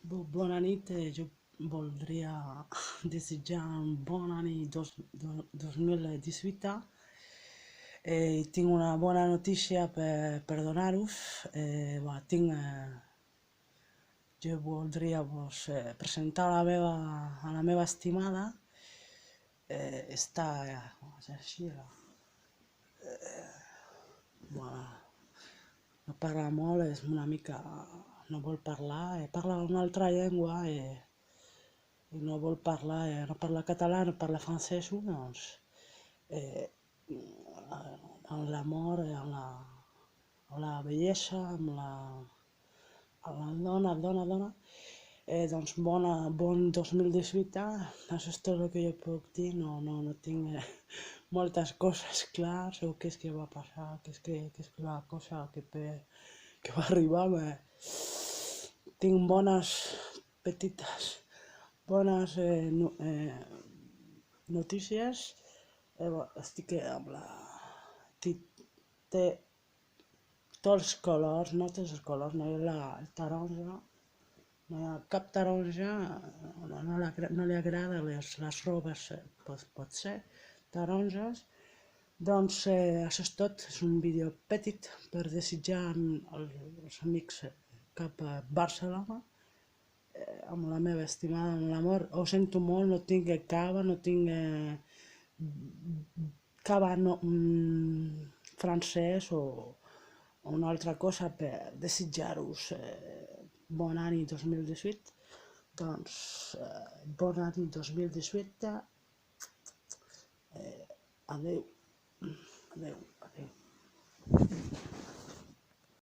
Bona nit, jo voldria desitjar un bon any 2018. Tinc una bona notícia per donar-vos. Jo voldria presentar a la meva estimada. Està així, bueno, no parla molt, és una mica... no vol parlar, parla una altra llengua i no vol parlar, no parla català, no parla francès, doncs amb l'amor, amb la bellesa, amb la dona, doncs bon 2018, això és tot el que jo puc dir, no tinc moltes coses clares, o què és que va passar, què és que la cosa que va arribar, tinc petites, bones notícies. Estic amb la... Té tots els colors, no tots els colors, no hi ha el taronja, no hi ha cap taronja, no li agrada les robes, pot ser, taronges. Doncs això és tot, és un vídeo petit per desitjar als amics cap a Barcelona, amb la meva estimada, amb l'amor. Ho sento molt, no tinc cava, no tinc cava francès o una altra cosa per desitjar-vos bon any 2018. Doncs bon any 2018, adeu, adeu, adeu.